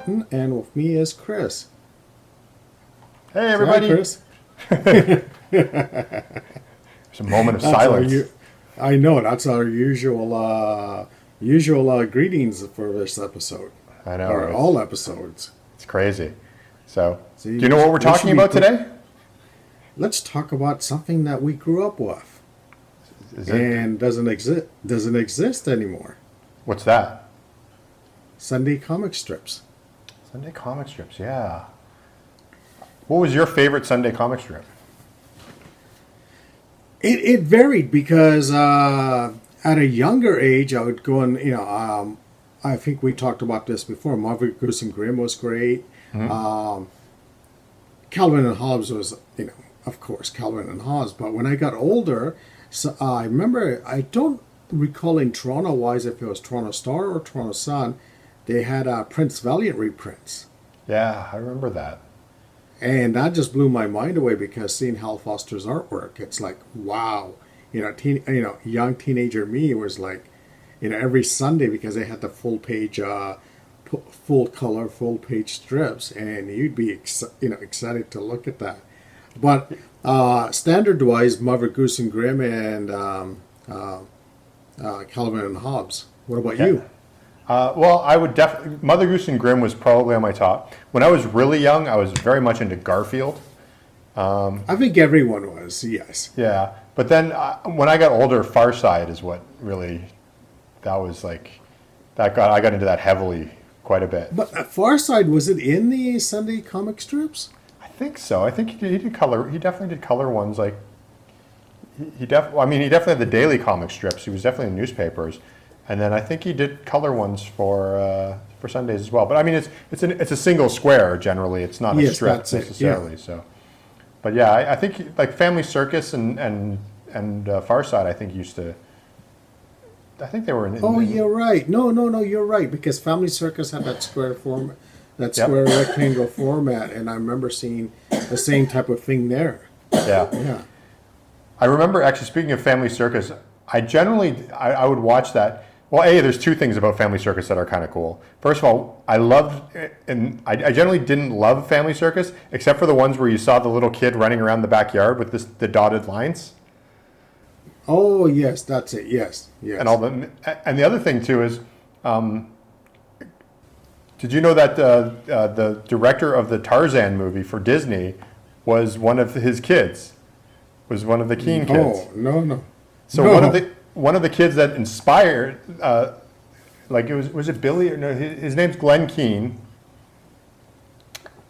Chetan, and with me is Chris. Hey, Say hi, everybody. Chris. It's a moment of That's our silence. I know that's our usual greetings for this episode, I know, or all episodes. it's crazy. So, See, do you know what we're we should talking be about today? let's talk about something that we grew up with Is it and doesn't exist anymore. what's that? Sunday comic strips. Sunday comic strips, yeah. What was your favorite Sunday comic strip? It varied because at a younger age, I would go and I think we talked about this before. Marvel Goose and Grimm was great. Um, Calvin and Hobbes was, of course, Calvin and Hobbes. But when I got older, so I remember, I don't recall in Toronto wise if it was Toronto Star or Toronto Sun, they had Prince Valiant reprints. Yeah, I remember that. And that just blew my mind away because seeing Hal Foster's artwork, it's like, wow. Young teenager me was like, every Sunday because they had the full page, full color, full page strips, and you'd be, excited to look at that. But standard wise, Mother Goose and Grimm and Calvin and Hobbes. What about Yeah. you? Well, I would definitely. Mother Goose and Grimm was probably on my top. When I was really young, I was very much into Garfield. I think everyone was, yes. Yeah, but then when I got older, Far Side is what really. That was like, I got into that heavily quite a bit. But Far Side, was it in the Sunday comic strips? I think so. I think he did color. He definitely did color ones. Like I mean, he definitely had the daily comic strips. He was definitely in newspapers, and then I think he did color ones for Sundays as well. But I mean, it's a single square generally. It's not a Yes, strip that's it. necessarily. Yeah. So, but yeah, I think like Family Circus and Far Side. I think used to. I think they were in. Oh, you're right. No, you're right because Family Circus had that square form, that Yep. square rectangle format, and I remember seeing the same type of thing there. Yeah. Yeah. I remember actually speaking of Family Circus, I would watch that. Well, there's two things about Family Circus that are kind of cool. First of all, I loved, and I generally didn't love Family Circus except for the ones where you saw the little kid running around the backyard with the dotted lines Oh, yes, that's it. Yes, yes. and all the. And the other thing too is, did you know that the director of the Tarzan movie for Disney was one of his kids, was one of the Keen kids. Oh, no. So No. one of the kids that inspired, like was it Billy or no? His name's Glenn Keane,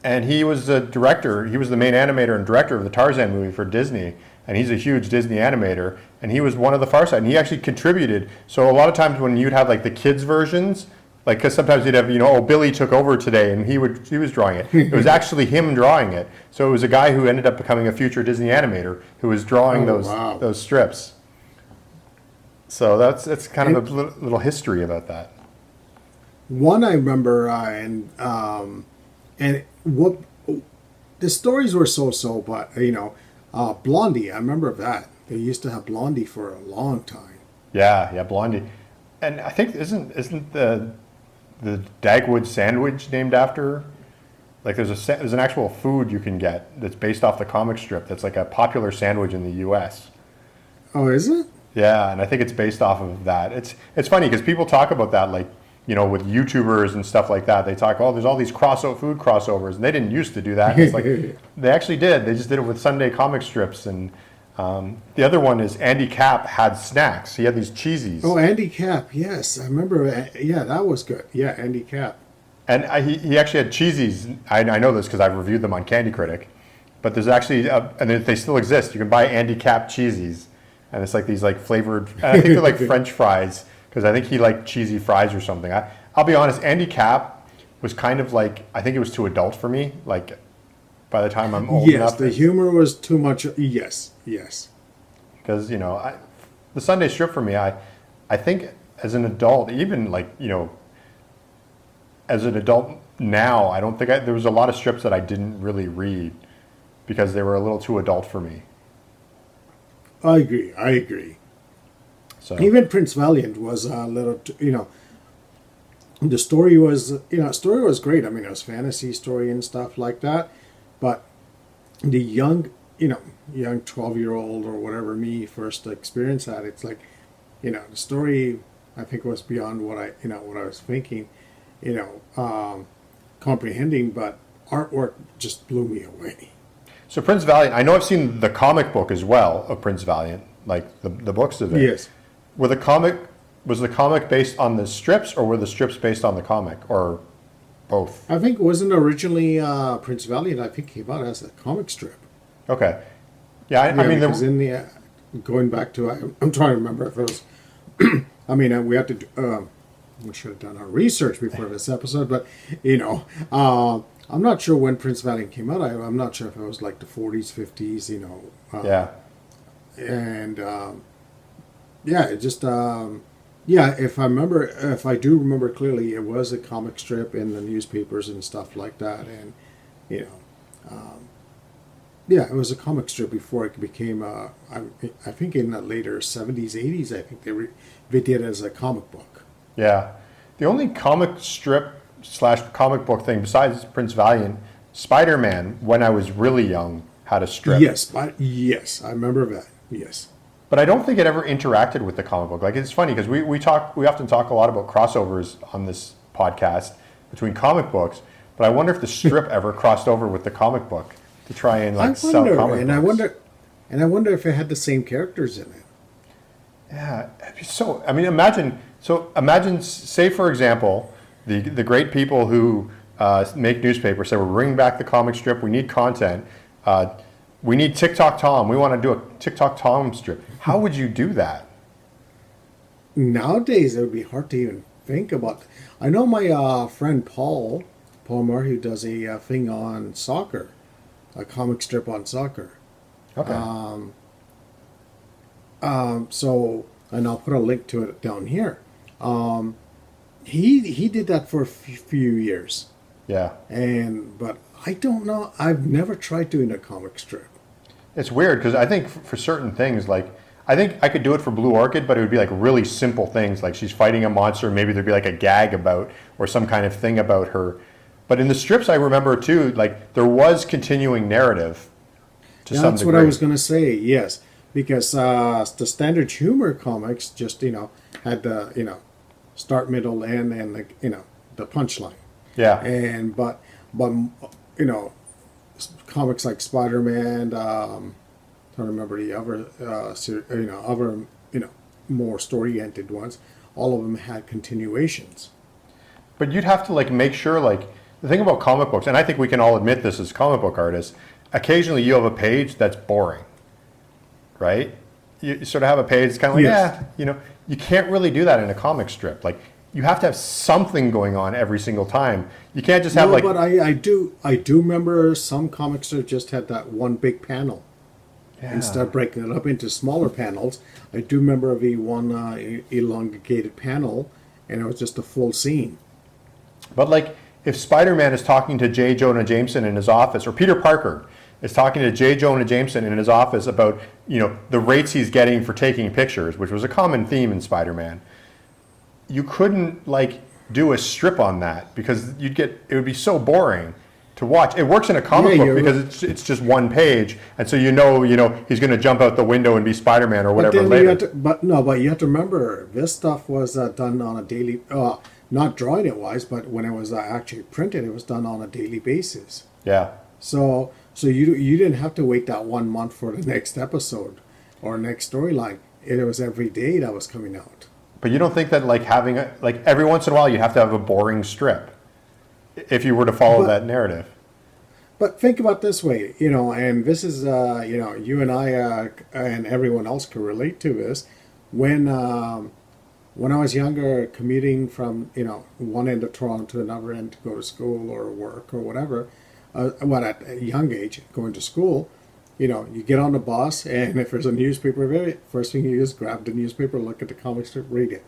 and he was the director. He was the main animator and director of the Tarzan movie for Disney, and he's a huge Disney animator. And he was one of the Far Side, and he actually contributed. So a lot of times when you'd have like the kids versions, like because sometimes you'd have Billy took over today, and he was drawing it. It was actually him drawing it. So it was a guy who ended up becoming a future Disney animator who was drawing Oh, those wow. those strips. So that's kind of And- a little history about that. One I remember, and what the stories were so, but Blondie. I remember that they used to have Blondie for a long time. Yeah, Blondie, and I think isn't the Dagwood sandwich named after? Like there's an actual food you can get that's based off the comic strip that's like a popular sandwich in the U.S. Oh, is it? Yeah, and I think it's based off of that. It's funny because people talk about that like with YouTubers and stuff like that. They talk, there's all these food crossovers, and they didn't used to do that. It's like they actually did. They just did it with Sunday comic strips. And the other one is Andy Capp had snacks. He had these cheesies. Oh, Andy Capp. Yes, I remember. Yeah, that was good. Yeah, Andy Capp. And he actually had cheesies. I know this because I've reviewed them on Candy Critic. But there's actually, and they still exist. You can buy Andy Capp cheesies. And it's like these like flavored, I think they're like French fries. Because I think he liked cheesy fries or something. I'll be honest, Andy Capp was kind of like, I think it was too adult for me. Like by the time I'm old Yes, enough. the humor was too much. Yes. Because, the Sunday strip for me, I think as an adult, even like, as an adult now, I don't think there was a lot of strips that I didn't really read because they were a little too adult for me. I agree. So Even Prince Valiant was a little, the story was, story was great. I mean, it was fantasy story and stuff like that. But the young 12-year-old or whatever me first experienced that, it's like, the story, I think, was beyond what I was thinking, you know, um, comprehending, but artwork just blew me away. So Prince Valiant, I know I've seen the comic book as well of Prince Valiant, like the books of it. Yes. Were the comic was the comic based on the strips, or were the strips based on the comic, or both? I think it wasn't originally Prince Valiant. I think came out as a comic strip. Okay. Yeah, I Yeah, mean, because in the going back to I'm trying to remember if it was. I mean, we had to. We should have done our research before this episode, but I'm not sure when Prince Valiant came out. I'm not sure if it was like the 40s, 50s. yeah. And yeah, it just yeah. If I do remember clearly, it was a comic strip in the newspapers and stuff like that, and you know. Yeah, it was a comic strip before it became. I think in the later 70s, 80s, I think they did it as a comic book. Yeah. The only comic strip slash comic book thing besides Prince Valiant, Spider-Man, when I was really young, had a strip. Yes, I remember that. Yes. But I don't think it ever interacted with the comic book. Like, it's funny because we often talk a lot about crossovers on this podcast between comic books, but I wonder if the strip ever crossed over with the comic book to try and sell comic books. I wonder if it had the same characters in it. Yeah, so I mean, imagine, say for example, the great people who make newspapers say we're bringing back the comic strip. We need content. We need TikTok Tom. We want to do a TikTok Tom strip. How would you do that? Nowadays, it would be hard to even think about. I know my friend Paul Palmer, who does a thing on soccer, a comic strip on soccer. Okay. So, and I'll put a link to it down here. He did that for a few years, Yeah. but I don't know. I've never tried doing a comic strip. It's weird because I think for certain things, like I think I could do it for Blue Orchid, but it would be like really simple things, like she's fighting a monster, maybe there'd be like a gag about or some kind of thing about her. But in the strips, I remember too, like there was continuing narrative to some That's degree. what I was going to say. Yes, because the standard humor comics just had the start, middle, end, and the punchline. Yeah. And but comics like Spider-Man, trying to remember the other other more story-oriented ones. All of them had continuations. But you'd have to like make sure, like the thing about comic books, and I think we can all admit this as comic book artists, occasionally you have a page that's boring, right? You sort of have a page that's kind of like, Yes. you can't really do that in a comic strip. Like you have to have something going on every single time. You can't just have No, but I do remember some comics that just had that one big panel. Yeah. Instead of breaking it up into smaller panels, I do remember the one elongated panel, and it was just a full scene. But like if Spider-Man is talking to J. Jonah Jameson in his office, or Peter Parker is talking to J. Jonah Jameson in his office about the rates he's getting for taking pictures, which was a common theme in Spider-Man, you couldn't like do a strip on that because it would be so boring to watch. It works in a comic book because it's just one page, and so he's going to jump out the window and be Spider-Man or whatever later. But you have to remember this stuff was done on a daily, not drawing it wise, but when it was actually printed, it was done on a daily basis. Yeah. So you didn't have to wait that 1 month for the next episode or next storyline. It was every day that was coming out. But you don't think that like having every once in a while you have to have a boring strip if you were to follow that narrative? But think about this way, and this is, you and I and everyone else can relate to this. When I was younger, commuting from, one end of Toronto to another end to go to school or work or whatever, at a young age, going to school, you get on the bus, and if there's a newspaper there, first thing you do is grab the newspaper, look at the comic strip, read it.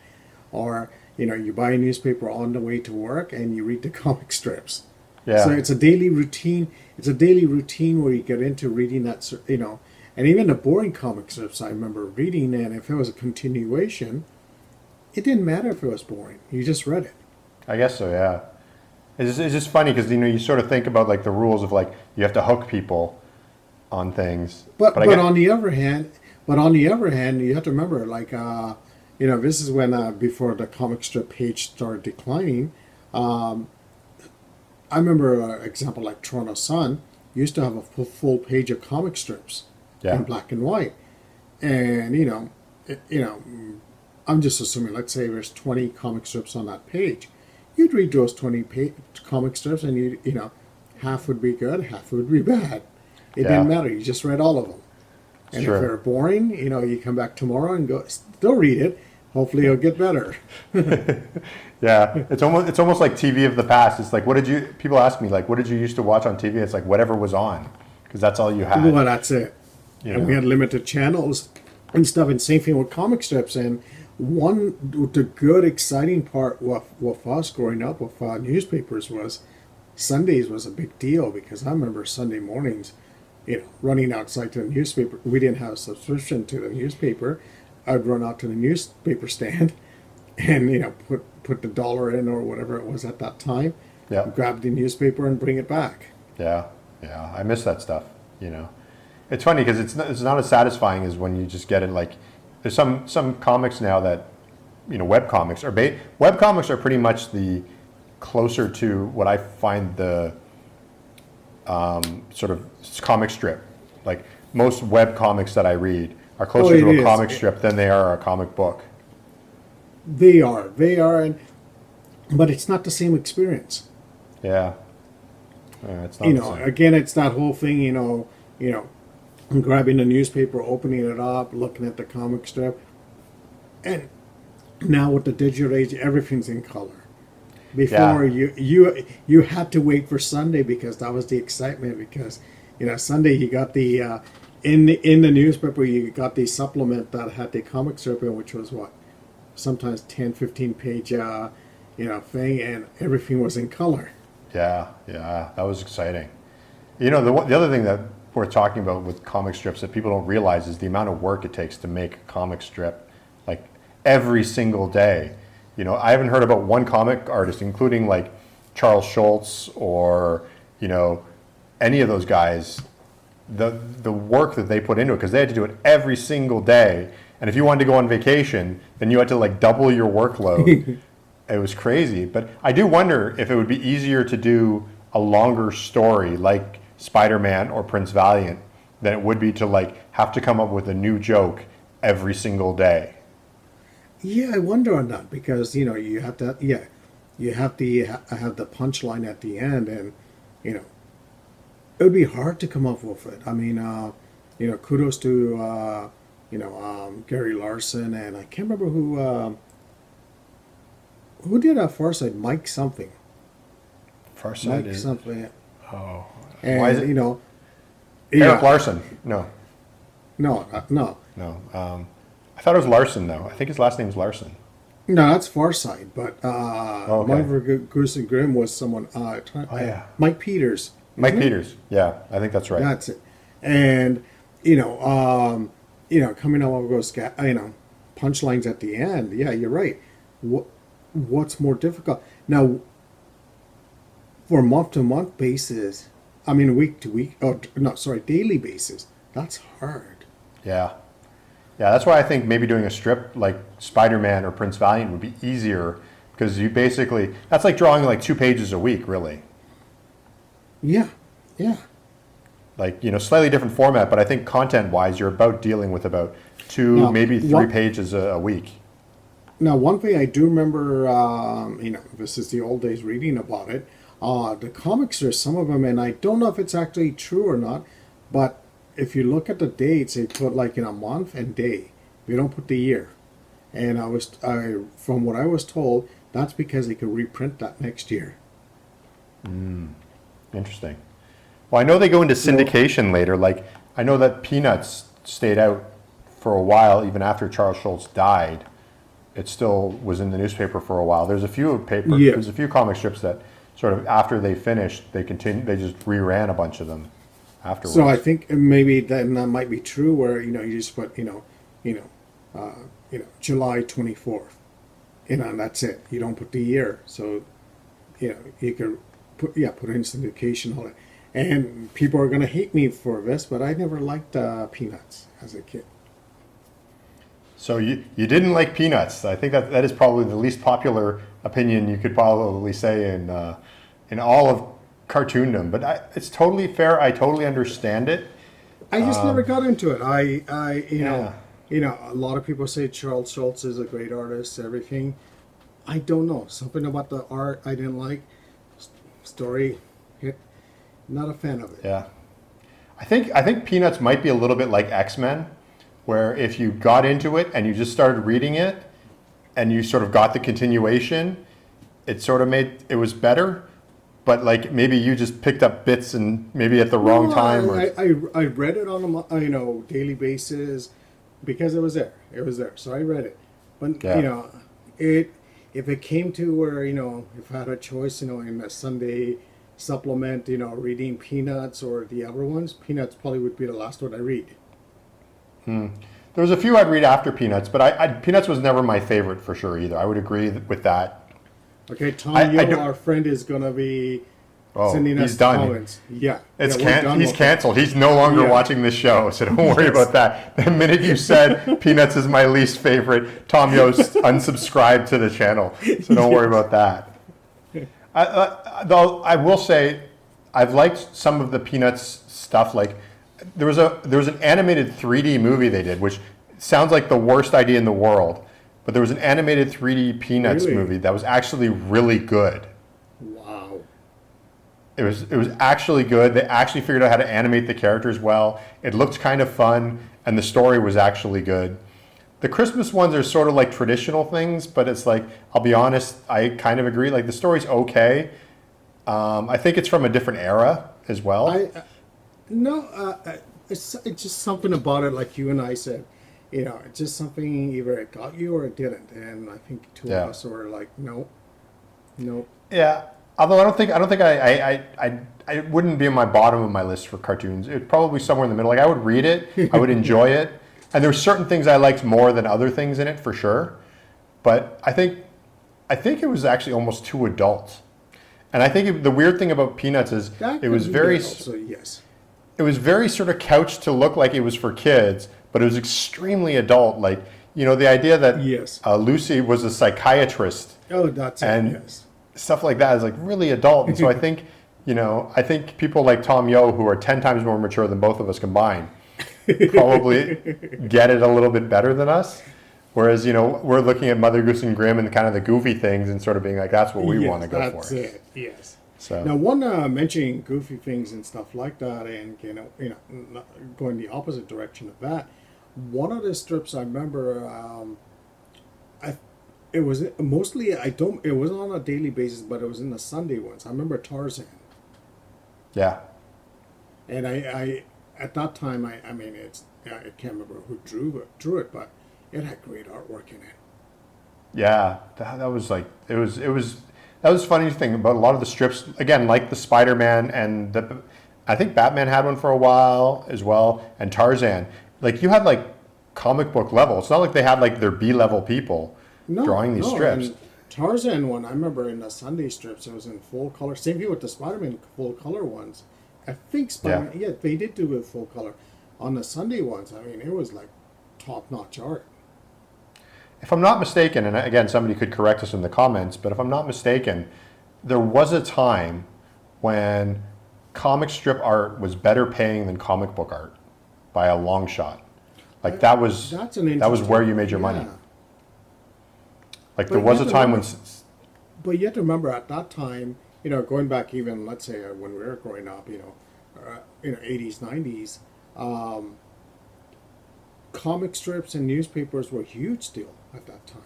Or, you buy a newspaper on the way to work, and you read the comic strips. Yeah. So it's a daily routine. It's a daily routine where you get into reading that, and even the boring comic strips I remember reading, and if it was a continuation, it didn't matter if it was boring. You just read it. I guess so. Yeah. It's just funny because you sort of think about like the rules of like you have to hook people on things, But but I but get on the other hand, you have to remember, like, this is when before the comic strip page started declining. Um, I remember an example like Toronto Sun used to have a full page of comic strips in yeah, black and white, and I'm just assuming. Let's say there's 20 comic strips on that page. You'd read those 20 comic strips, and half would be good, half would be bad. It didn't yeah, matter. You just read all of them. it's And if true. they're boring, you come back tomorrow and go, still read it. Hopefully it'll get better. Yeah, it's almost like TV of the past. It's like, what did you? People ask me like, what did you used to watch on TV? It's like whatever was on, because that's all you had. Well, that's it. You And we know. had limited channels and stuff. And same thing with comic strips. And the good, exciting part with us growing up with newspapers was Sundays was a big deal because I remember Sunday mornings, running outside to the newspaper. We didn't have a subscription to the newspaper. I'd run out to the newspaper stand and put the dollar in or whatever it was at that time, Yeah, grab the newspaper and bring it back. yeah, yeah. I miss that stuff. You know, it's funny because it's not as satisfying as when you just get it. Like, there's some comics now that web comics web comics are pretty much the closer to what I find the sort of comic strip. Like most web comics that I read are Oh, closer it to a is. comic strip than they are a comic book. They are, but it's not the same experience. Yeah, it's not the same. Again, it's that whole thing. Grabbing the newspaper, opening it up, looking at the comic strip, and now with the digital age, everything's in color. Before Yeah, you had to wait for Sunday because that was the excitement. Because Sunday you got the in the newspaper you got the supplement that had the comic strip in, which was what sometimes 10, 15 page thing, and everything was in color. yeah, yeah. That was exciting. The other thing that we're talking about with comic strips that people don't realize is the amount of work it takes to make a comic strip, like every single day. I haven't heard about one comic artist, including like Charles Schultz or any of those guys. The work that they put into it because they had to do it every single day. And if you wanted to go on vacation, then you had to like double your workload. It was crazy. But I do wonder if it would be easier to do a longer story like Spider-Man or Prince Valiant than it would be to like have to come up with a new joke every single day. Yeah, I wonder on that because you have to you have to have the punchline at the end, and you know it would be hard to come up with it. I mean, kudos to Gary Larson, and I can't remember who did Far Side, Mike something, Farsight Mike is. something, Oh. Why is and it Eric yeah, Larson? No, no, no. I thought it was Larson though. I think his last name is Larson. no, that's Far Side, but Oh, okay. Marvel Goose and Grimm was someone. Oh yeah. Mike Peters, Mike isn't it? Peters. Yeah, I think that's right. That's it. And coming up with those punchlines at the end. Yeah, you're right. What's more difficult now for month to month basis? I mean, week to week. Oh, no, sorry, daily basis. That's hard. Yeah. Yeah, that's why I think maybe doing a strip like Spider-Man or Prince Valiant would be easier because that's like drawing like 2 pages a week, really. Yeah, yeah. Like, slightly different format, but I think content-wise, you're about dealing with about two, Now, maybe three pages a week. now one thing I do remember. This is the old days reading about it. The comics are some of them, and I don't know if it's actually true or not, but if you look at the dates, they put like in a month and day. They don't put the year. And from what I was told, that's because they could reprint that next year. Interesting. Well, I know they go into So syndication later. Like, I know that Peanuts stayed out for a while, even after Charles Schultz died. It still was in the newspaper for a while. yeah, There's a few comic strips that sort of after they finished, they just reran a bunch of them so I afterwards. think maybe that might be true, where you just put July 24th, and that's it. You don't put the year. So you could put in syndication, all that. And people are gonna hate me for this, but I never liked Peanuts as a kid. So you didn't like Peanuts. I think that is probably the least popular opinion you could probably say in all of cartoondom. But it's totally fair. I totally understand it. I just never got into it. Yeah. A lot of people say Charles Schultz is a great artist, everything. I don't know. Something about the art I didn't like. Story, hit. Not a fan of it. Yeah. I think Peanuts might be a little bit like X-Men, where if you got into it and you just started reading it and you sort of got the continuation, it sort of made it was better. But like maybe you just picked up bits and maybe at the wrong time. I read it on a daily basis because it was there. It was there, so I read it. But Yeah. if it came to where if I had a choice, in a Sunday supplement, reading Peanuts or the other ones, Peanuts probably would be the last one I read. There was a few I'd read after Peanuts, but Peanuts was never my favorite for sure either. I would agree with that. Okay, Tom I Yo, don't- our friend, is gonna be Oh, sending he's us done. comments. Yeah, It's we're done he's with it. canceled. He's no longer Yeah. watching this show, so don't worry Yes. about that. The minute you said Peanuts is my least favorite, Tom Yost unsubscribed to the channel, so don't worry about that. Though I will say, I've liked some of the Peanuts stuff. Like there was an animated 3D movie they did, which sounds like the worst idea in the world, but there was an animated 3D Peanuts Really? movie that was actually really good. Wow. It was actually good. They actually figured out how to animate the characters well. It looked kind of fun, and the story was actually good. The Christmas ones are sort of like traditional things, but it's like, I'll be honest, I kind of agree. Like the story's okay. I think it's from a different era as well. It's just something about it, like you and I said. It's just something either it got you or it didn't, and I think two Yeah. of us were like, nope, nope. Yeah. Although I don't think I wouldn't be in my bottom of my list for cartoons. It'd probably be somewhere in the middle. Like I would read it, I would enjoy it, and there were certain things I liked more than other things in it for sure. But I think it was actually almost too adult. And I think the weird thing about Peanuts is That it was could be very it also, yes. it was very sort of couched to look like it was for kids, but it was extremely adult. Like the idea that Yes. Lucy was a psychiatrist Oh, that's and it. Yes. stuff like that is like really adult. And so I think people like Tom Yo, who are 10 times more mature than both of us combined, probably get it a little bit better than us. Whereas, we're looking at Mother Goose and Grimm and kind of the goofy things and sort of being like, that's what we Yes, want to go that's for. it. Yes. So Now, one mentioning goofy things and stuff like that, and not going the opposite direction of that. One of the strips I remember, it was mostly it wasn't on a daily basis, but it was in the Sunday ones. I remember Tarzan, yeah. and I at that time I can't remember who drew it, but it had great artwork in it. Yeah, that was like that was funny thing about a lot of the strips. Again, like the Spider-Man and I think Batman had one for a while as well, and Tarzan. Like you had like comic book level. It's not like they had like their B-level people drawing these strips. And Tarzan one, I remember in the Sunday strips, it was in full color. Same thing with the Spider-Man full color ones. I think Spider-Man, yeah, they did do it full color. On the Sunday ones, it was like top-notch art. If I'm not mistaken, and again, somebody could correct us in the comments, but if I'm not mistaken, there was a time when comic strip art was better paying than comic book art by a long shot. Like that was where you made your money. Yeah. Like But there was you a have to time when remember- But you have to remember at that time, going back even, let's say, when we were growing up, 80s, 90s, comic strips and newspapers were a huge deal at that time.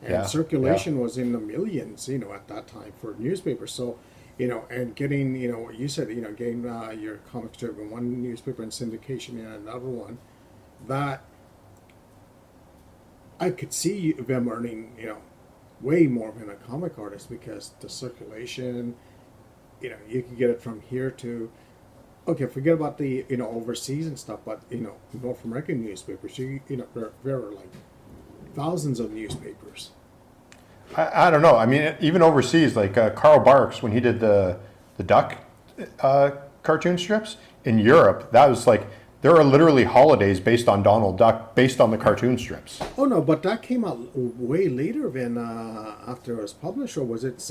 And Yeah, circulation was in the millions, at that time for newspapers. So, and getting, what you said, getting your comic strip in one newspaper and syndication in another one, that I could see them earning, way more than a comic artist because the circulation, you can get it from here to, okay, forget about the, overseas and stuff, but, North American newspapers, there are like thousands of newspapers. I don't know. I mean, even overseas, like Carl Barks, when he did the duck cartoon strips in Europe, that was like there are literally holidays based on Donald Duck, based on the cartoon strips. Oh no, but that came out way later than after it was published, or was it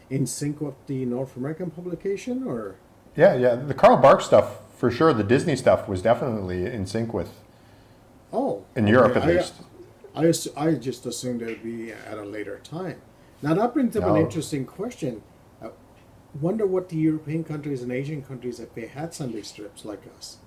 in sync with the North American publication, or? Yeah, yeah. The Carl Barks stuff for sure. The Disney stuff was definitely in sync with Oh, in Europe okay. at least. I just assumed it would be at a later time. Now that brings up an No. interesting question. I wonder what the European countries and Asian countries, if they had Sunday strips like us.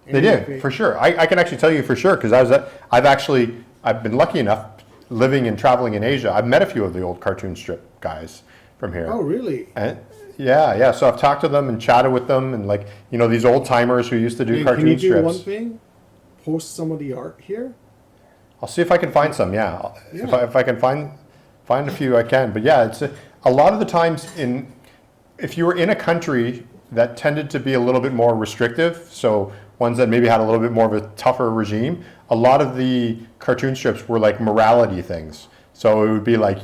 They And if did for sure. I can actually tell you for sure because I've been lucky enough living and traveling in Asia. I've met a few of the old cartoon strip guys from here. Oh, really? And yeah, yeah. So I've talked to them and chatted with them and like these old timers who used to do And cartoon can you do strips. one thing? Post some of the art here. I'll see if I can find some. Yeah, Yeah. if I can find a few, I can. But yeah, it's a lot of the times if you were in a country that tended to be a little bit more restrictive, so ones that maybe had a little bit more of a tougher regime, a lot of the cartoon strips were like morality things. So it would be like,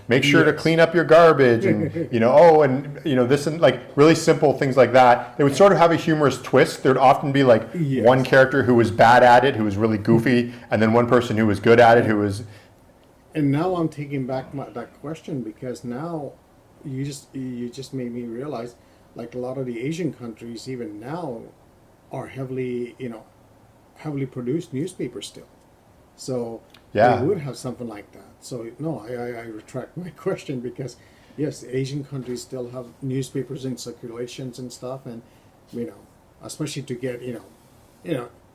make sure to Yes. clean up your garbage and, this and like really simple things like that. They would sort of have a humorous twist. There'd often be like Yes. one character who was bad at it, who was really goofy, and then one person who was good at it, who was, And now I'm taking back that question because now you just made me realize, like a lot of the Asian countries, even now, are heavily produced newspapers still. So Yeah. they would have something like that. So no, I retract my question because yes, Asian countries still have newspapers in circulations and stuff, and especially to get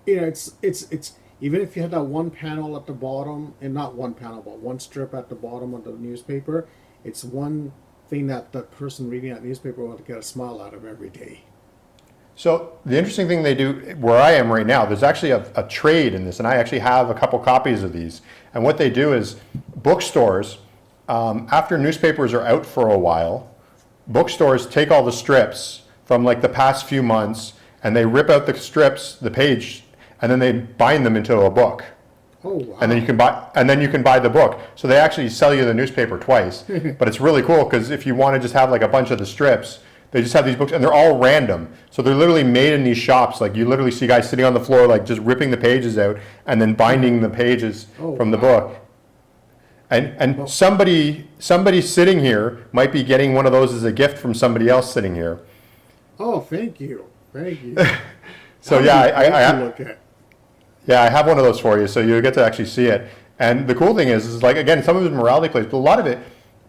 it's even if you had that one panel at the bottom, and not one panel, but one strip at the bottom of the newspaper, it's one thing that the person reading that newspaper will get a smile out of every day. So the interesting thing they do where I am right now, there's actually a trade in this, and I actually have a couple copies of these. And what they do is bookstores, after newspapers are out for a while, bookstores take all the strips from like the past few months, and they rip out the strips, the page, and then they bind them into a book. Oh wow! And then you can buy the book. So they actually sell you the newspaper twice. But it's really cool because if you want to just have like a bunch of the strips, they just have these books and they're all random. So they're literally made in these shops. Like you literally see guys sitting on the floor, like just ripping the pages out and then binding the pages from the book. And somebody sitting here might be getting one of those as a gift from somebody else sitting here. Oh, thank you. So Look at. yeah, I have one of those for you, so you get to actually see it. And the cool thing is like again, some of it is morality plays, but a lot of it,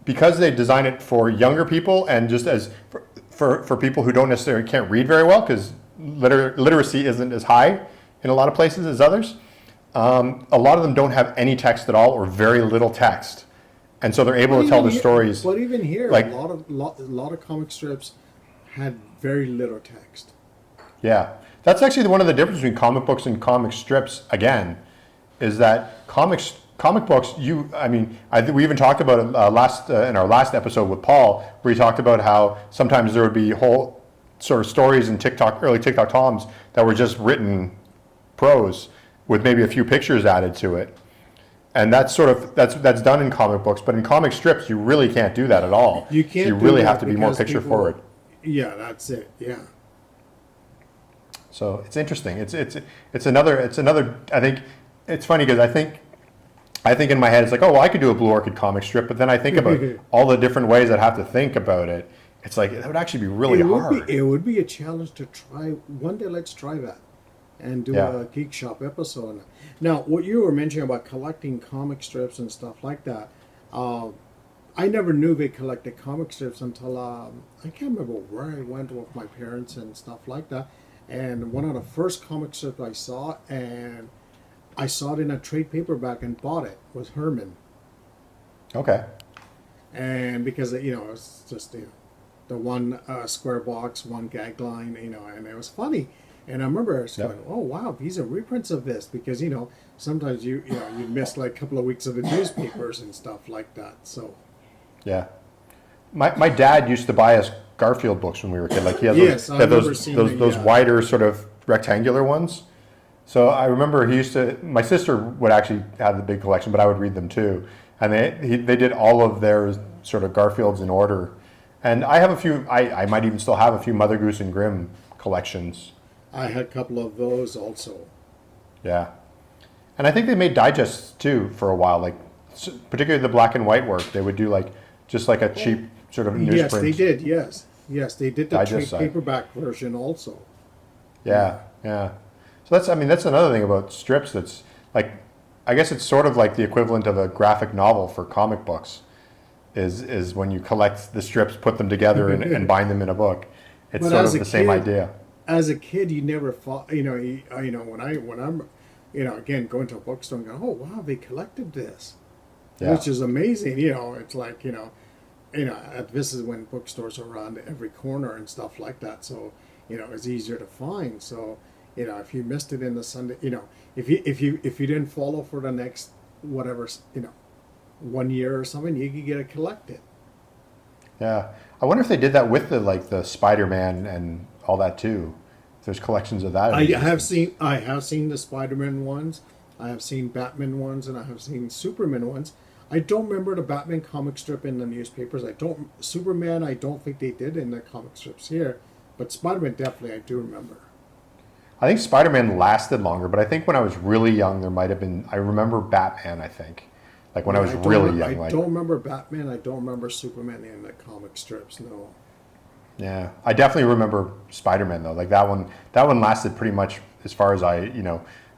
because they design it for younger people and just as for people who don't necessarily can't read very well, because literacy isn't as high in a lot of places as others. A lot of them don't have any text at all or very little text, and so they're able to tell the stories. But even here, like a lot of comic strips had very little text. Yeah, that's actually one of the differences between comic books and comic strips. Again, is that comic books. We even talked about it in our last episode with Paul, where he talked about how sometimes there would be whole sort of stories in early TikTok toms that were just written prose with maybe a few pictures added to it, and that's done in comic books. But in comic strips, you really can't do that at all. You can't. You really have to be more picture forward. Yeah, that's it. Yeah. So it's interesting. It's another. I think it's funny because I think in my head it's like, oh, well, I could do a Blue Orchid comic strip, but then I think about all the different ways I'd have to think about it. It's like that would actually be really hard. It would be a challenge to try. One day, let's try that and do a Geek Shop episode. Now, what you were mentioning about collecting comic strips and stuff like that, I never knew they collected comic strips until I can't remember where I went with my parents and stuff like that. And one of the first comic strips I saw, and I saw it in a trade paperback and bought it, was Herman. Okay. And because it's just the one square box, one gag line, and it was funny. And I remember going, oh wow, these are reprints of this, because sometimes you miss like a couple of weeks of the newspapers and stuff like that. So yeah, my dad used to buy us Garfield books when we were a kid. Like he had those wider sort of rectangular ones. So I remember my sister would actually have the big collection, but I would read them too. and they did all of their sort of Garfields in order. And I have a few. I might even still have a few Mother Goose and Grimm collections. I had a couple of those also. Yeah, and I think they made digests too for a while, like particularly the black and white work. They would do like just like a cheap sort of newsprint. Yes, they did. Yes, they did the Digest side. paperback version also. Yeah, yeah. So that's another thing about strips. That's like, I guess it's sort of like the equivalent of a graphic novel for comic books. Is when you collect the strips, put them together, and bind them in a book. It's But sort as of a the same kid- idea. As a kid, you never thought, when I'm, again going to a bookstore and going, oh wow, they collected this, Yeah. which is amazing. It's like this is when bookstores are around every corner and stuff like that. So it's easier to find. So if you missed it in the Sunday, if you didn't follow for the next whatever 1 year or something, you could get it collected. Yeah, I wonder if they did that with the Spider-Man and all that too. If there's collections of that. I have seen the Spider-Man ones, I have seen Batman ones, and I have seen Superman ones. I don't remember the Batman comic strip in the newspapers. Superman, I don't think they did in the comic strips here, but Spider-Man definitely I do remember. I think Spider-Man lasted longer, but I think when I was really young, there might have been. I remember Batman. I think, like when I was really young. I don't remember Batman. I don't remember Superman in the comic strips. No. Yeah, I definitely remember Spider-Man though. Like that one lasted pretty much as far as I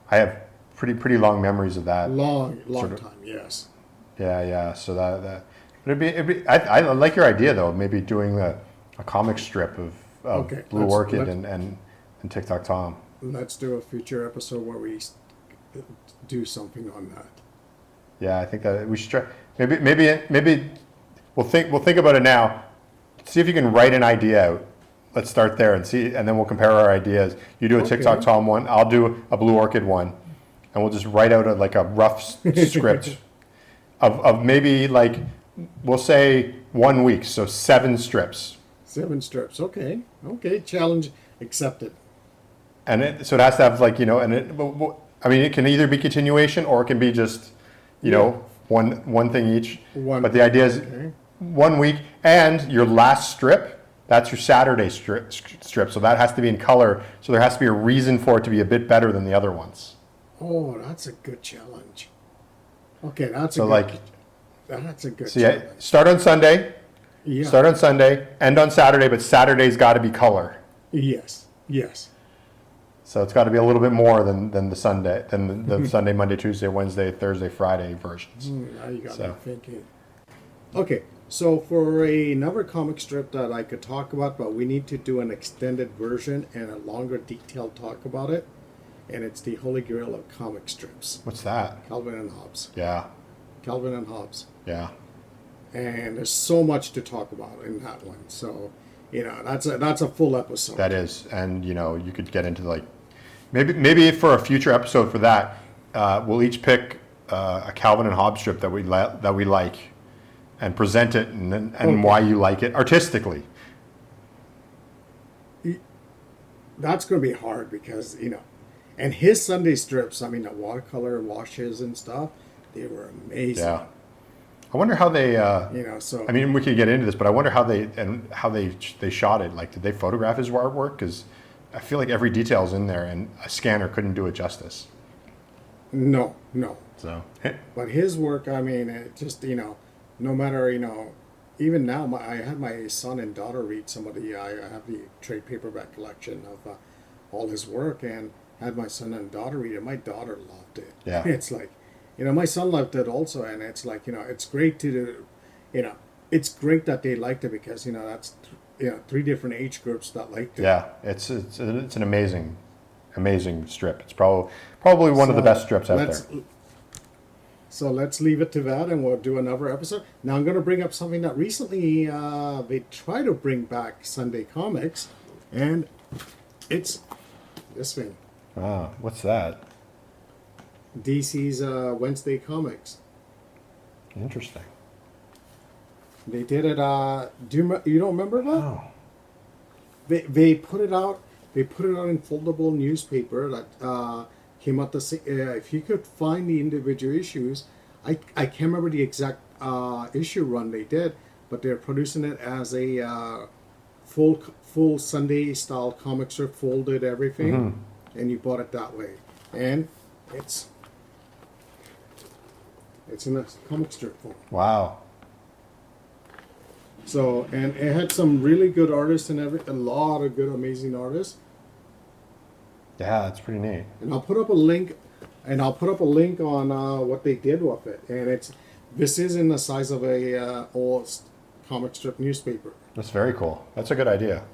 have pretty long memories of that. Long sort of- time. Yes. Yeah. So that but it'd be. I like your idea though. Maybe doing a comic strip of Okay, Blue Orchid let's- and TikTok Tom. Let's do a future episode where we do something on that. Yeah, I think that we should try. Maybe we'll think about it now. See if you can write an idea out. Let's start there and see, and then we'll compare our ideas. You do a TikTok Okay. Tom one. I'll do a Blue Orchid one, and we'll just write out a rough script of maybe like we'll say 1 week, so 7 strips. 7 strips. Okay. Challenge accepted. And so it has to have I mean, it can either be continuation or it can be just, one thing each. But the idea is Okay. 1 week, and your last strip, that's your Saturday strip. So that has to be in color. So there has to be a reason for it to be a bit better than the other ones. Oh, that's a good challenge. Okay, that's So a good so yeah, challenge. start on Sunday, Yeah. end on Saturday, but Saturday's got to be color. Yes. So it's got to be a little bit more than the Sunday, than the Sunday, Monday, Tuesday, Wednesday, Thursday, Friday versions. Now you got So. me thinking. Okay, so for another comic strip that I could talk about, but we need to do an extended version and a longer detailed talk about it, and it's the Holy Grail of comic strips, What's that? Calvin and Hobbes. Yeah, Calvin and Hobbes. yeah. And there's so much to talk about in that one. So, that's a full episode. That is, and you could get into maybe for a future episode for that, we'll each pick a Calvin and Hobbes strip that we like, and present it and Okay. why you like it artistically. That's going to be hard because, and his Sunday strips, I mean, the watercolor washes and stuff, they were amazing. Yeah, I wonder how they. So. I mean, we could get into this, but I wonder how they shot it. Like, did they photograph his artwork? Because I feel like every detail is in there, and a scanner couldn't do it justice. No. So. But his work, I mean, it just, no matter, even now, I had my son and daughter read I have the trade paperback collection of all his work, and had my son and daughter read it. My daughter loved it. Yeah. It's like, my son loved it also, and it's like, it's great it's great that they liked it because, that's, 3 different age groups that liked it. Yeah, it's an amazing strip. It's probably one of the best strips out there. So let's leave it to that, and we'll do another episode. Now I'm going to bring up something that recently they try to bring back Sunday comics, and it's this thing, What's that? DC's Wednesday Comics. Interesting. They did it. You don't remember that? Oh. They put it out. They put it out in foldable newspaper that came out if you could find the individual issues, I can't remember the exact issue run they did, but they're producing it as a full Sunday style comic strip, folded everything, and you bought it that way, and it's it's in a comic strip form. Wow. So, and it had some really good artists and a lot of good, amazing artists. Yeah, that's pretty neat. And I'll put up a link, on what they did with it. And this is in the size of a old comic strip newspaper. That's very cool. That's a good idea.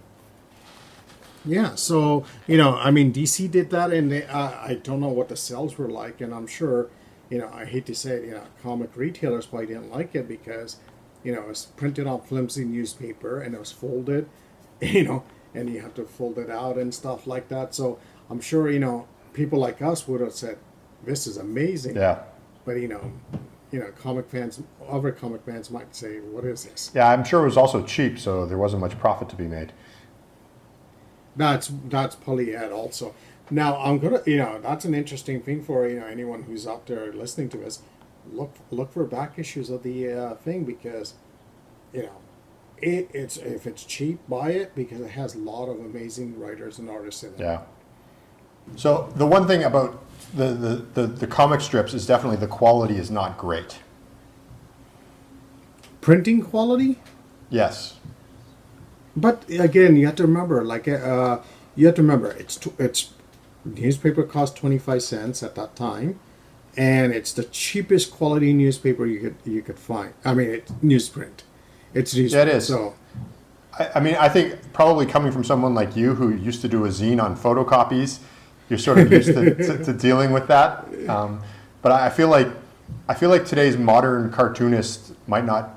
Yeah, so I mean, DC did that, and I don't know what the sales were like, and I'm sure, I hate to say it, comic retailers probably didn't like it because, it was printed on flimsy newspaper and it was folded, and you have to fold it out and stuff like that. So I'm sure, people like us would have said, "This is amazing." Yeah. But comic fans, other comic fans might say, "What is this?" Yeah, I'm sure it was also cheap, so there wasn't much profit to be made. That's probably it also. Now I'm gonna, that's an interesting thing for anyone who's out there listening to us. Look for back issues of the thing because, it's if it's cheap, buy it because it has a lot of amazing writers and artists in it. Yeah. So the one thing about the comic strips is definitely the quality is not great. Printing quality, Yes. but again, you have to remember, it's newspaper cost 25 cents at that time, and it's the cheapest quality newspaper you could find. I mean, it's newsprint. It's newsprint. Yeah, it is. So I mean, I think probably coming from someone like you who used to do a zine on photocopies, you're sort of used to dealing with that. But I feel like today's modern cartoonists might not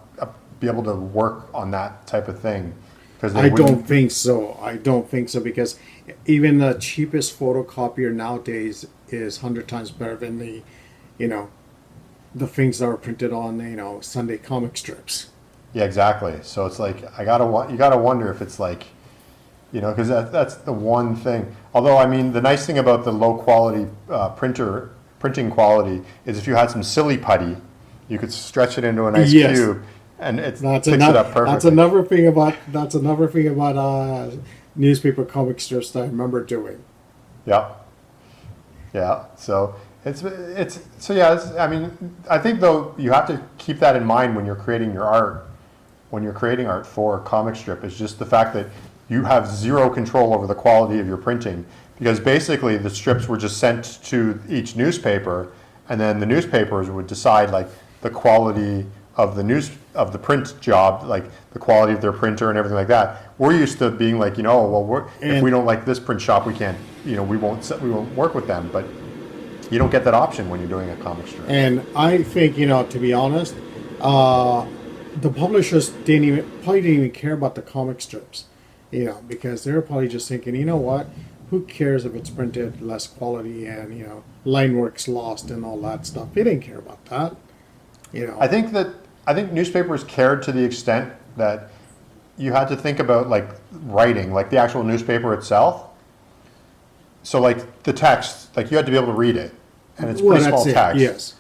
be able to work on that type of thing because I don't think so. Because even the cheapest photocopier nowadays is 100 times better than the things that are printed on Sunday comic strips. Yeah, exactly. So it's like you gotta wonder if it's like, because that's the one thing. Although I mean, the nice thing about the low quality printing quality is if you had some silly putty, you could stretch it into a nice cube, and it picks it up perfectly. That's another thing about newspaper comic strips that I remember doing. Yeah. Yeah. So I mean, I think though you have to keep that in mind when you're creating your art. When you're creating art for a comic strip, is just the fact that you have zero control over the quality of your printing, because basically the strips were just sent to each newspaper, and then the newspapers would decide like the quality of the print job, like the quality of their printer and everything like that. We're used to being like, if we don't like this print shop, we can't, we won't work with them. But you don't get that option when you're doing a comic strip. And I think, to be honest, the publishers probably didn't even care about the comic strips, because they're probably just thinking, you know what, who cares if it's printed less quality and, line work's lost and all that stuff. They didn't care about that, I think newspapers cared to the extent that you had to think about like writing, like the actual newspaper itself. So like the text, like you had to be able to read it, and it's pretty small text. Yes.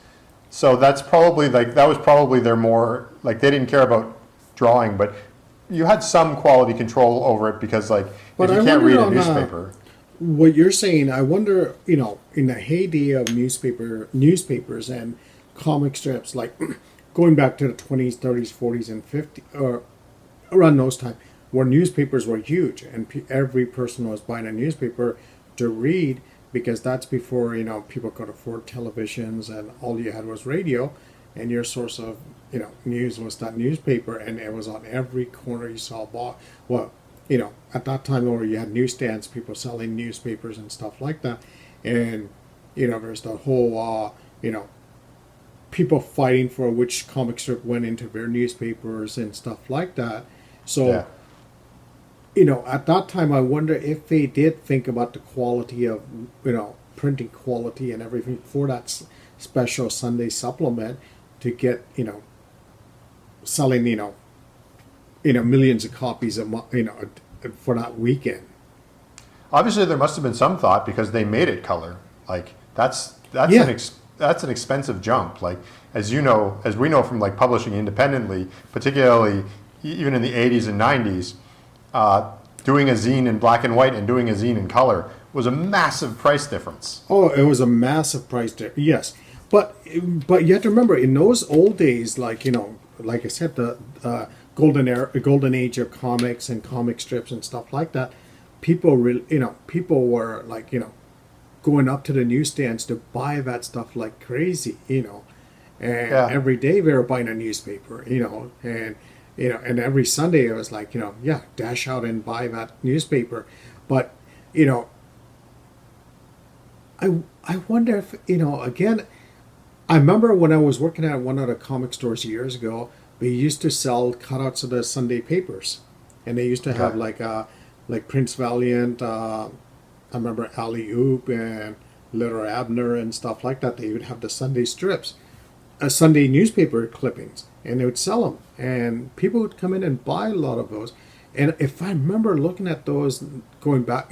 So that was probably their more, like they didn't care about drawing, but you had some quality control over it because if you can't read a newspaper. What you're saying, I wonder, in the heyday of newspapers and comic strips, like going back to the 20s, 30s, 40s, and 50s, or around those times, where newspapers were huge and every person was buying a newspaper to read, because that's before people could afford televisions and all you had was radio, and your source of news was that newspaper, and it was on every corner you saw. At that time where you had newsstands, people selling newspapers and stuff like that, and there's the whole people fighting for which comic strip went into their newspapers and stuff like that. So. Yeah. At that time, I wonder if they did think about the quality of, printing quality and everything for that special Sunday supplement to get, selling, millions of copies for that weekend. Obviously, there must have been some thought because they made it color. Like that's Yeah. that's an expensive jump. Like, as you know, as we know from like publishing independently, particularly even in the 80s and 90s, doing a zine in black and white and doing a zine in color was a massive price difference. Oh, it was a massive price difference. Yes, but you have to remember in those old days, like like I said, the golden age of comics and comic strips and stuff like that. People really, people were like going up to the newsstands to buy that stuff like crazy, and Yeah. every day we were buying a newspaper, and and every Sunday it was like yeah, dash out and buy that newspaper, but you know I wonder if again. I remember when I was working at one of the comic stores years ago, we used to sell cutouts of the Sunday papers, and they used to have like Prince Valiant. I remember Alley Oop and Little Abner and stuff like that. They would have the Sunday strips, Sunday newspaper clippings, and they would sell them, and people would come in and buy a lot of those. And if I remember looking at those, going back,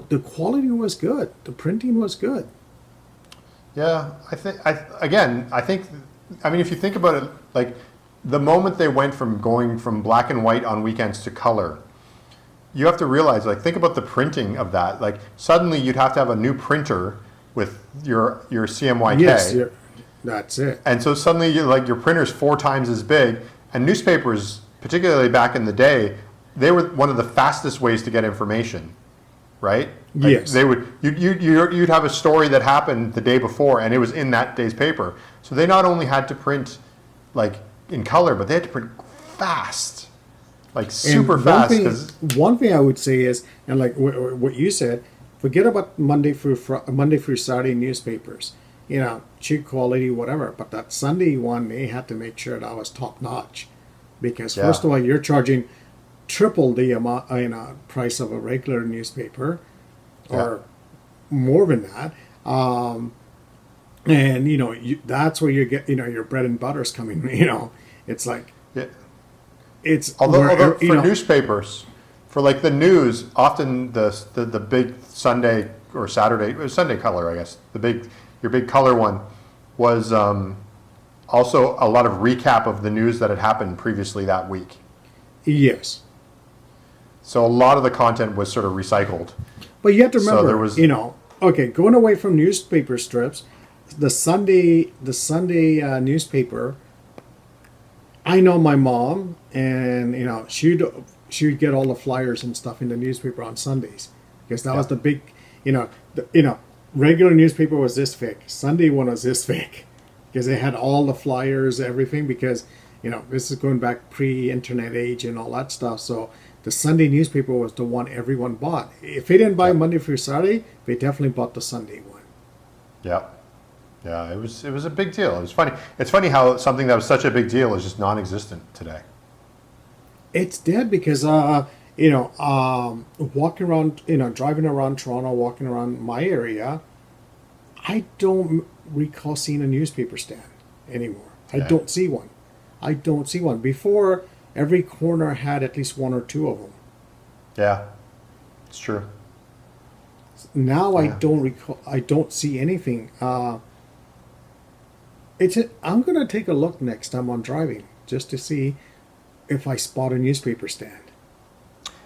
the quality was good, the printing was good. Yeah, I mean, if you think about it, like the moment they went from going from black and white on weekends to color, you have to realize, like, think about the printing of that. Like, suddenly you'd have to have a new printer with your CMYK. Yes, that's it. And so suddenly your printer's 4 times as big. And newspapers, particularly back in the day, they were one of the fastest ways to get information. Right? Like yes. They would. You'd have a story that happened the day before, and it was in that day's paper. So they not only had to print like in color, but they had to print fast, like super fast. One thing I would say is, and like what you said, forget about Monday through Saturday newspapers. Cheap quality, whatever. But that Sunday one, they had to make sure that was top notch, because first of all, you're charging triple the amount price of a regular newspaper, or more than that, and that's where you get your bread and butter's coming. It's like it's although for newspapers, for like the news, often the big Sunday or Sunday color, I guess your big color one was also a lot of recap of the news that had happened previously that week. Yes. So a lot of the content was sort of recycled. But you have to remember, okay, going away from newspaper strips, the Sunday newspaper. I know my mom, and she'd get all the flyers and stuff in the newspaper on Sundays, because that was the big, regular newspaper was this thick, Sunday one was this thick, because they had all the flyers, everything, because this is going back pre-internet age and all that stuff, so. The Sunday newspaper was the one everyone bought. If they didn't buy Monday through Saturday, they definitely bought the Sunday one. Yeah, it was a big deal. It was funny. It's funny how something that was such a big deal is just non-existent today. It's dead because walking around, driving around Toronto, walking around my area, I don't recall seeing a newspaper stand anymore. I don't see one. Before. Every corner had at least one or two of them. Yeah, it's true. Now I don't recall. I don't see anything. I'm going to take a look next time I'm driving just to see if I spot a newspaper stand.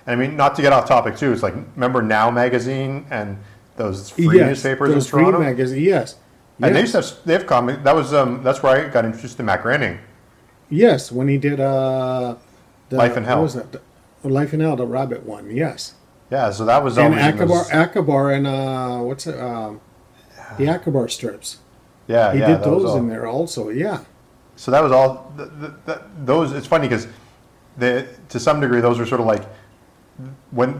I mean, not to get off topic too. It's like, remember Now magazine and those free newspapers in Toronto. Free magazine, yes. And they have comic. That was that's where I got introduced to Matt Groening. Yes, when he did Life in Hell. What was that? Life in Hell, the rabbit one. Yes. Yeah, so that was and always Akabar, and what's it? The Akabar strips. Yeah, he did those in there also. Yeah. So that was all. Those. It's funny because to some degree those were sort of like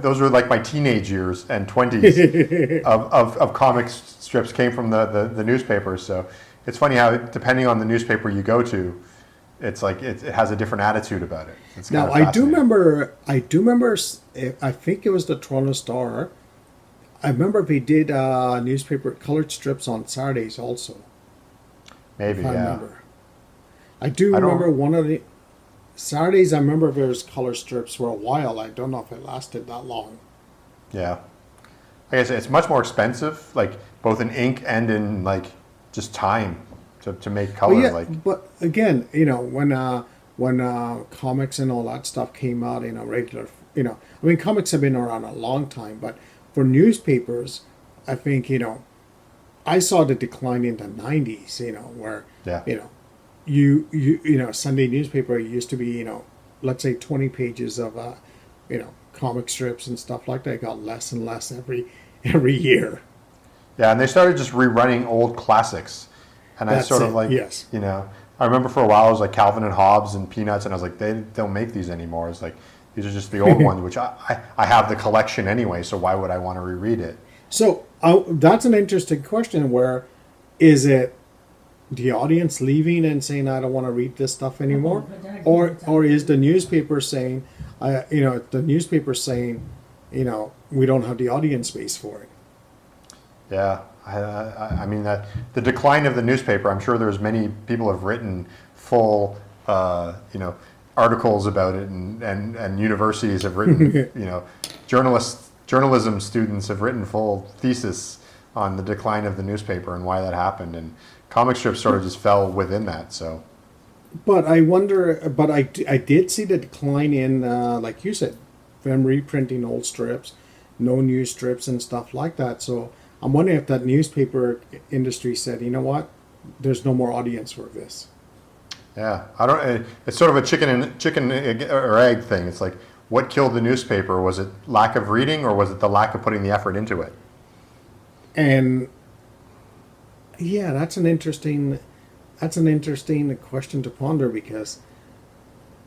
those were like my teenage years and 20s of comic strips came from the newspapers. So it's funny how depending on the newspaper you go to. It's like it has a different attitude about it. It's now I do remember. I think it was the Toronto Star. I remember they did newspaper colored strips on Saturdays also. Maybe, I remember. I do remember one of the Saturdays. I remember there was color strips for a while. I don't know if it lasted that long. Yeah, I guess it's much more expensive, like both in ink and in like just time to make color. Well, yeah, Like, but again, when comics and all that stuff came out, regular, I mean, comics have been around a long time, but for newspapers, I think, I saw the decline in the '90s, where, yeah, Sunday newspaper used to be, let's say 20 pages of, comic strips and stuff like that. It got less and less every year. yeah, and they started just rerunning old classics, and I That's sort it, of like, yes. I remember for a while it was like Calvin and Hobbes and Peanuts, and I was like, they don't make these anymore. It's like these are just the old ones, which I have the collection anyway, so why would I want to reread it? So that's an interesting question. Where is it the audience leaving and saying, I don't want to read this stuff anymore, or is the newspaper saying, we don't have the audience space for it? Yeah, I mean that the decline of the newspaper. I'm sure there's many people have written full, articles about it, and universities have written, journalism students have written full thesis on the decline of the newspaper and why that happened. And comic strips sort of just fell within that. So, But I wonder. But I did see the decline in, like you said, them reprinting old strips, no new strips and stuff like that. So I'm wondering if that newspaper industry said, you know what, there's no more audience for this. yeah, I don't. It's sort of a chicken or egg thing. It's like, what killed the newspaper? Was it lack of reading, or was it the lack of putting the effort into it? And yeah, that's an interesting question to ponder, because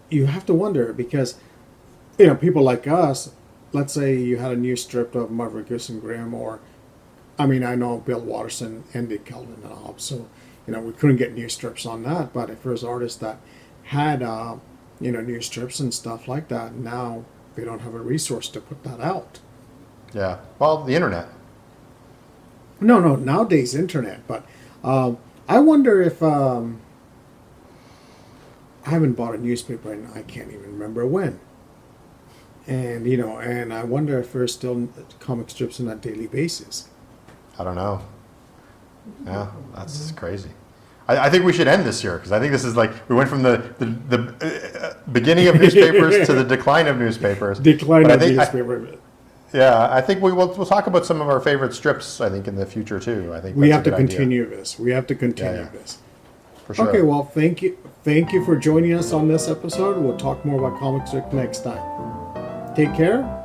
you have to wonder, because people like us, let's say you had a new strip of Marvel Goose and Grimm, or I mean, I know Bill Watterson ended Calvin and Hobbes, so we couldn't get new strips on that. But if there's artists that had new strips and stuff like that, now they don't have a resource to put that out. Yeah, well, the internet. No, nowadays internet. But I wonder if I haven't bought a newspaper and I can't even remember when. And and I wonder if there's still comic strips on a daily basis. I don't know. Yeah, that's crazy. I think we should end this year, because I think this is like, we went from the beginning of newspapers to the decline of newspapers. Newspaper. I think we'll talk about some of our favorite strips, I think, in the future too. I think we that's have a to good continue idea. this. We have to continue this. For sure. Okay, well, thank you for joining us on this episode. We'll talk more about comic strips next time. Take care.